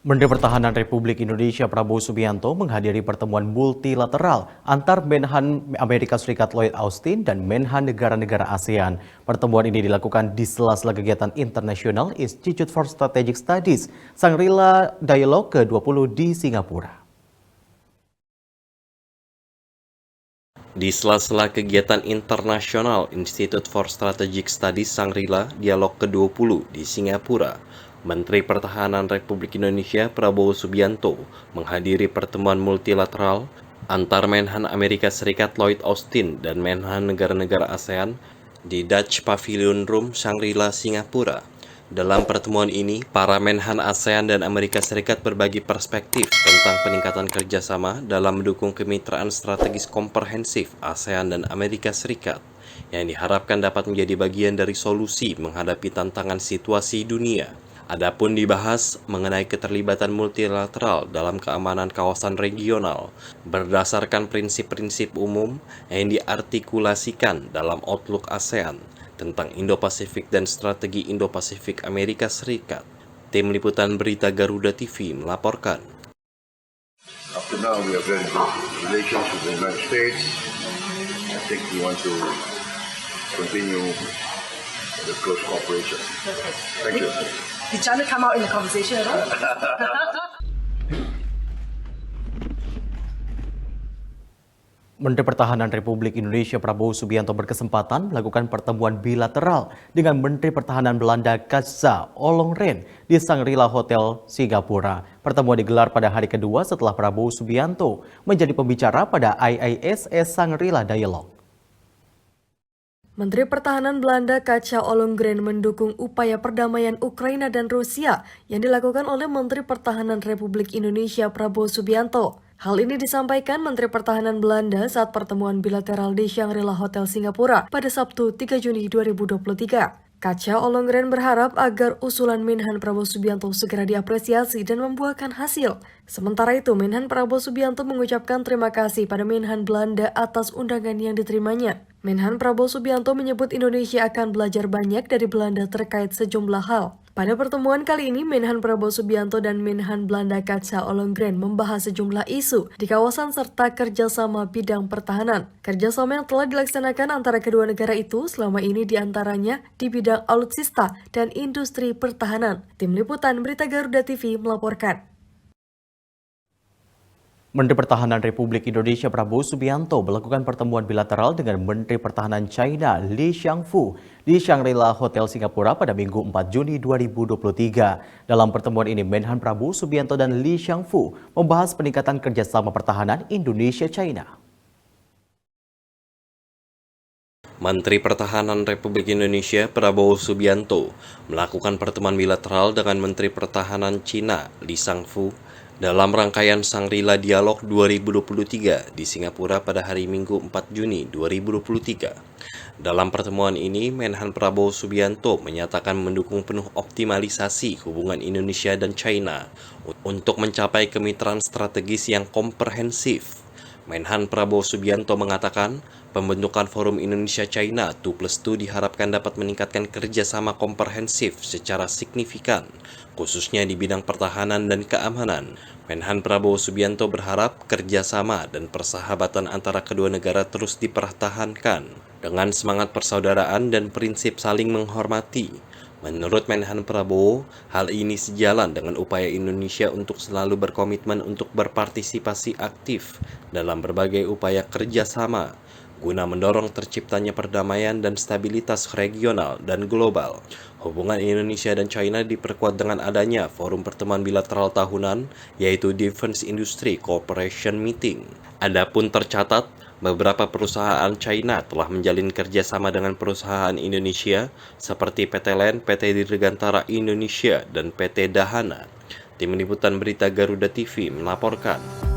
Menteri Pertahanan Republik Indonesia Prabowo Subianto menghadiri pertemuan multilateral antar Menhan Amerika Serikat Lloyd Austin dan Menhan negara-negara ASEAN. Pertemuan ini dilakukan di sela-sela kegiatan International Institute for Strategic Studies Shangri-La Dialogue ke-20 di Singapura. Di sela-sela kegiatan International Institute for Strategic Studies Shangri-La Dialog ke-20 di Singapura, Menteri Pertahanan Republik Indonesia Prabowo Subianto menghadiri pertemuan multilateral antar Menhan Amerika Serikat Lloyd Austin dan Menhan negara-negara ASEAN di Dutch Pavilion Room Shangri-La Singapura. Dalam pertemuan ini, para Menhan ASEAN dan Amerika Serikat berbagi perspektif tentang peningkatan kerjasama dalam mendukung kemitraan strategis komprehensif ASEAN dan Amerika Serikat, yang diharapkan dapat menjadi bagian dari solusi menghadapi tantangan situasi dunia. Adapun dibahas mengenai keterlibatan multilateral dalam keamanan kawasan regional berdasarkan prinsip-prinsip umum yang diartikulasikan dalam Outlook ASEAN tentang Indo-Pasifik dan strategi Indo-Pasifik Amerika Serikat. Tim Liputan Berita Garuda TV melaporkan. Up to now, we have very good relations with the United States. I think we want to continue the close cooperation. Thank you. Did China come out in the conversation at all? Menteri Pertahanan Republik Indonesia Prabowo Subianto berkesempatan melakukan pertemuan bilateral dengan Menteri Pertahanan Belanda Kajsa Ollongren di Shangri-La Hotel Singapura. Pertemuan digelar pada hari kedua setelah Prabowo Subianto menjadi pembicara pada IISS Shangri-La Dialogue. Menteri Pertahanan Belanda Kajsa Ollongren mendukung upaya perdamaian Ukraina dan Rusia yang dilakukan oleh Menteri Pertahanan Republik Indonesia Prabowo Subianto. Hal ini disampaikan Menteri Pertahanan Belanda saat pertemuan bilateral di Shangri-La Hotel Singapura pada Sabtu 3 Juni 2023. Kajsa Ollongren berharap agar usulan Menhan Prabowo Subianto segera diapresiasi dan membuahkan hasil. Sementara itu, Menhan Prabowo Subianto mengucapkan terima kasih pada Menhan Belanda atas undangan yang diterimanya. Menhan Prabowo Subianto menyebut Indonesia akan belajar banyak dari Belanda terkait sejumlah hal. Pada pertemuan kali ini, Menhan Prabowo Subianto dan Menhan Belanda Kajsa Ollongren membahas sejumlah isu di kawasan serta kerjasama bidang pertahanan. Kerjasama yang telah dilaksanakan antara kedua negara itu selama ini diantaranya di bidang alutsista dan industri pertahanan. Tim Liputan Berita Garuda TV melaporkan. Menteri Pertahanan Republik Indonesia Prabowo Subianto melakukan pertemuan bilateral dengan Menteri Pertahanan China Li Shangfu di Shangri-La Hotel Singapura pada Minggu 4 Juni 2023. Dalam pertemuan ini, Menhan Prabowo Subianto dan Li Shangfu membahas peningkatan kerjasama pertahanan Indonesia-China. Menteri Pertahanan Republik Indonesia Prabowo Subianto melakukan pertemuan bilateral dengan Menteri Pertahanan Cina Li Shangfu dalam rangkaian Shangri-La Dialog 2023 di Singapura pada hari Minggu 4 Juni 2023. Dalam pertemuan ini, Menhan Prabowo Subianto menyatakan mendukung penuh optimalisasi hubungan Indonesia dan China untuk mencapai kemitraan strategis yang komprehensif. Menhan Prabowo Subianto mengatakan, pembentukan Forum Indonesia-China 2+2 diharapkan dapat meningkatkan kerjasama komprehensif secara signifikan, khususnya di bidang pertahanan dan keamanan. Menhan Prabowo Subianto berharap kerjasama dan persahabatan antara kedua negara terus dipertahankan dengan semangat persaudaraan dan prinsip saling menghormati. Menurut Menhan Prabowo, hal ini sejalan dengan upaya Indonesia untuk selalu berkomitmen untuk berpartisipasi aktif dalam berbagai upaya kerjasama guna mendorong terciptanya perdamaian dan stabilitas regional dan global. Hubungan Indonesia dan China diperkuat dengan adanya forum pertemuan bilateral tahunan, yaitu Defense Industry Cooperation Meeting. Adapun tercatat, beberapa perusahaan China telah menjalin kerjasama dengan perusahaan Indonesia seperti PT LEN, PT Dirgantara Indonesia, dan PT Dahana. Tim Liputan Berita Garuda TV melaporkan.